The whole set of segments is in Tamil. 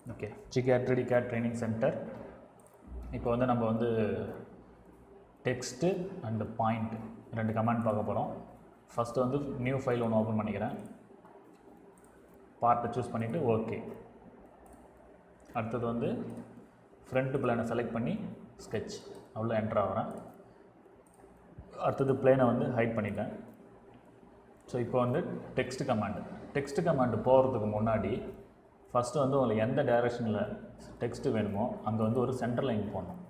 Okay, GCAD 3D CAD training centre. இப்போ வந்து நம்ம வந்து டெக்ஸ்ட்டு அண்ட் பாயிண்ட் 2 கமாண்ட் பார்க்க போகிறோம். ஃபஸ்ட்டு வந்து நியூ ஃபைல் ஒன்று ஓப்பன் பண்ணிக்கிறேன். பார்ட்டை சூஸ் பண்ணிவிட்டு ஓகே. அடுத்தது வந்து ஃப்ரண்ட் பிளானை செலக்ட் பண்ணி ஸ்கெட்ச் அவ்வளோ என்ட்ரு ஆகிறேன். அடுத்தது பிளேனை வந்து ஹைட் பண்ணிட்டேன். ஸோ இப்போ வந்து டெக்ஸ்ட் கமாண்டு போகிறதுக்கு முன்னாடி ஃபஸ்ட்டு வந்து உங்களுக்கு எந்த டைரெக்ஷனில் டெக்ஸ்ட்டு வேணுமோ அங்கே வந்து ஒரு சென்டர் லைன் போடணும்.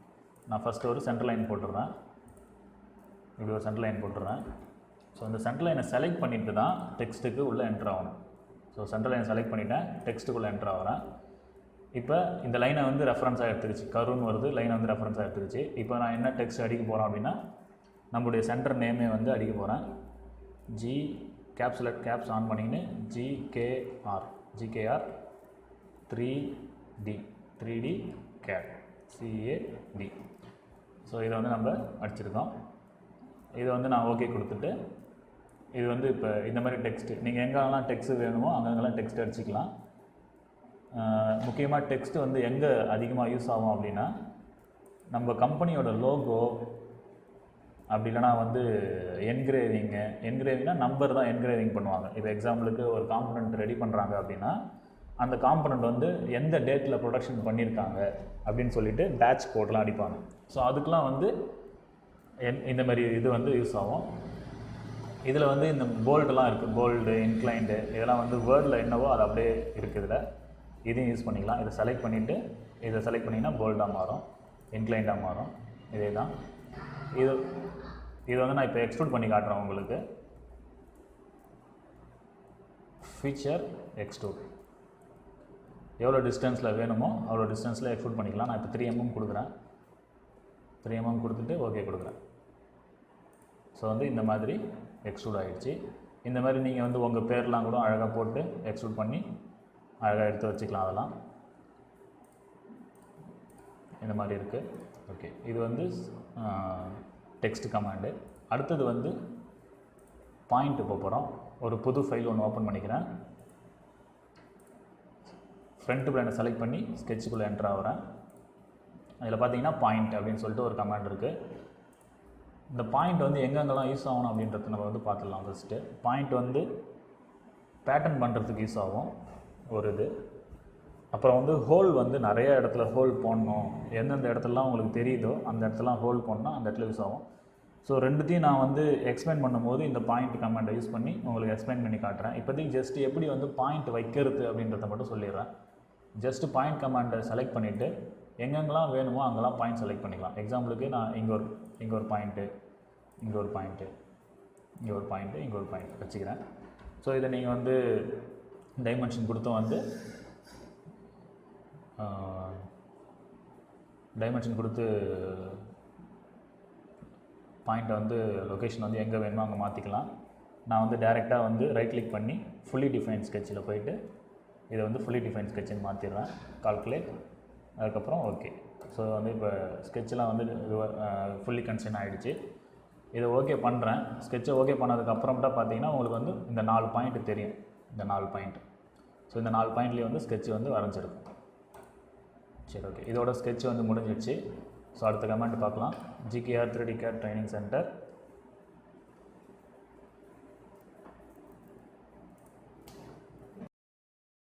நான் ஃபஸ்ட்டு ஒரு சென்டர் லைன் போட்டுடுறேன். இப்படி ஒரு சென்டர் லைன் போட்டுடுறேன். ஸோ அந்த சென்டர் லைனை செலக்ட் பண்ணிவிட்டு தான் டெக்ஸ்ட்டுக்கு உள்ளே என்ட்ரு ஆகணும். ஸோ சென்டர் லைனை செலக்ட் பண்ணிவிட்டேன், டெக்ஸ்ட்டுக்குள்ளே என்ட்ரு ஆகிறேன். இப்போ இந்த லைனை வந்து ரெஃபரன்ஸாக எடுத்துக்கிச்சு, கருன்னு வருது, லைனை வந்து ரெஃபரன்ஸாக எடுத்துக்கிச்சு. இப்போ நான் என்ன டெக்ஸ்ட் அடிக்க போகிறோம் அப்படின்னா நம்மளுடைய சென்டர் நேமே வந்து அடிக்க போகிறேன். ஜி கேப்ஸ் ஆன் பண்ணிக்கின்னு GKR 3D CAD CAD. So இதை வந்து நம்ம அடிச்சிருக்கோம். இதை வந்து நான் ஓகே கொடுத்துட்டு இது வந்து இப்போ இந்த மாதிரி டெக்ஸ்ட்டு நீங்கள் எங்கெல்லாம் டெக்ஸ்ட்டு வேணுமோ அங்கெல்லாம் டெக்ஸ்ட் அடிச்சிக்கலாம். முக்கியமாக டெக்ஸ்ட்டு வந்து எங்கே அதிகமாக யூஸ் ஆகும் அப்படின்னா நம்ம கம்பெனியோட லோகோ, அப்படி இல்லைனா வந்து என்கிரேவிங்னா நம்பர் தான் என்கிரேவிங் பண்ணுவாங்க. இப்போ எக்ஸாம்பிளுக்கு ஒரு காம்பனண்ட் ரெடி பண்ணுறாங்க அப்படின்னா அந்த காம்பனண்ட் வந்து எந்த டேட்டில் ப்ரொடக்ஷன் பண்ணியிருக்காங்க அப்படின்னு சொல்லிட்டு பேட்ச் கோட்லாம் அடிப்பாங்க. ஸோ அதுக்கெலாம் வந்து இந்த மாதிரி இது வந்து யூஸ் ஆகும். இதில் வந்து இந்த போல்டெலாம் இருக்குது, போல்டு, இன்க்ளைண்டு, இதெல்லாம் வந்து வேர்டில் என்னவோ அது அப்படியே இருக்குது. இதில் இதையும் யூஸ் பண்ணிக்கலாம். இதை செலக்ட் பண்ணிவிட்டு இதை செலக்ட் பண்ணிங்கன்னா போல்டாக மாறும், இன்க்ளைண்டாக மாறும். இதே தான் இது வந்து நான் இப்போ எக்ஸ்ட்ரூட் பண்ணி காட்டுறேன் உங்களுக்கு. ஃபீச்சர் எக்ஸ்ட்ரூட் எவ்வளோ டிஸ்டன்ஸில் வேணுமோ அவ்வளோ டிஸ்டன்ஸில் எக்ஸ்ட்ரூட் பண்ணிக்கலாம். நான் இப்போ 3 mm கொடுக்குறேன். 3 mm கொடுத்துட்டு ஓகே கொடுக்குறேன். ஸோ வந்து இந்த மாதிரி எக்ஸ்ட்ரூட் ஆகிடுச்சு. இந்த மாதிரி நீங்கள் வந்து உங்கள் பேர்லாம் கூட அழகாக போட்டு எக்ஸ்ட்ரூட் பண்ணி அழகாக எடுத்து வச்சுக்கலாம். அதெல்லாம் இந்த மாதிரி இருக்குது. ஓகே, இது வந்து டெக்ஸ்ட் கமாண்டு. அடுத்தது வந்து பாயிண்ட் போகிறோம். ஒரு புது ஃபைல் ஒன்று ஓப்பன் பண்ணிக்கிறேன். ஃப்ரண்ட் பிளானை செலக்ட் பண்ணி ஸ்கெட்சுக்குள்ளே என்ட்ரு ஆகிறேன். அதில் பார்த்தீங்கன்னா பாயிண்ட் அப்படின்னு சொல்லிட்டு ஒரு கமாண்ட் இருக்குது. இந்த பாயிண்ட் வந்து எங்கெங்கெல்லாம் யூஸ் ஆகணும் அப்படின்றத நம்ம வந்து பார்த்துடலாம். ஃபஸ்ட்டு பாயிண்ட் வந்து பேட்டர்ன் பண்ணுறதுக்கு யூஸ் ஆகும் ஒரு இது. அப்புறம் வந்து ஹோல் வந்து நிறைய இடத்துல ஹோல் போடணும், எந்தெந்த இடத்துலலாம் உங்களுக்கு தெரியுதோ அந்த இடத்துலாம் ஹோல் போடணும், அந்த இடத்துல யூஸ் ஆகும். ஸோ ரெண்டுத்தையும் நான் வந்து எக்ஸ்பிளைன் பண்ணும்போது இந்த பாயிண்ட் கமாண்டை யூஸ் பண்ணி உங்களுக்கு எக்ஸ்பிளைன் பண்ணி காட்டுறேன். இப்போதைக்கு ஜஸ்ட் எப்படி வந்து பாயிண்ட் வைக்கிறது அப்படின்றத மட்டும் சொல்லிடுறேன். ஜஸ்ட்டு பாயிண்ட் கமாண்டை செலக்ட் பண்ணிவிட்டு எங்கெங்கெல்லாம் வேணுமோ அங்கெல்லாம் பாயிண்ட் செலக்ட் பண்ணிக்கலாம். எக்ஸாம்பிளுக்கு நான் இங்கே ஒரு பாயிண்ட்டு, இங்கே ஒரு பாயிண்ட்டு, இங்கே ஒரு பாயிண்ட்டு, இங்கே ஒரு பாயிண்ட் வச்சுக்கிறேன். ஸோ இதை நீங்கள் வந்து டைமென்ஷன் கொடுத்தும் வந்து டைமென்ஷன் கொடுத்து பாயிண்ட்டை வந்து லொக்கேஷன் வந்து எங்கே வேணுமோ அங்கே மாற்றிக்கலாம். நான் வந்து டைரெக்டாக வந்து ரைட் கிளிக் பண்ணி ஃபுல்லி டிஃபைன் ஸ்கெட்சில் போயிட்டு இதை வந்து ஃபுல்லி டிஃபைன் ஸ்கெட்சுன்னு மாற்றிடுறேன். கால்குலேட், அதுக்கப்புறம் ஓகே. ஸோ வந்து இப்போ ஸ்கெட்செலாம் வந்து ஃபுல்லி கன்ஸ்டன் ஆகிடுச்சு. இதை ஓகே பண்ணுறேன். ஸ்கெட்சை ஓகே பண்ணதுக்கப்புறம் தான் பார்த்தீங்கன்னா உங்களுக்கு வந்து இந்த 4 பாயிண்ட்டு தெரியும், இந்த 4 பாயிண்ட். ஸோ இந்த 4 பாயிண்ட்லேயே வந்து ஸ்கெட்ச் வந்து வரைஞ்சிருக்கும். சரி, ஓகே, இதோட ஸ்கெட்ச் வந்து முடிஞ்சிடுச்சு. ஸோ அடுத்த கமெண்ட் பார்க்கலாம். GKR 3D CAD training centre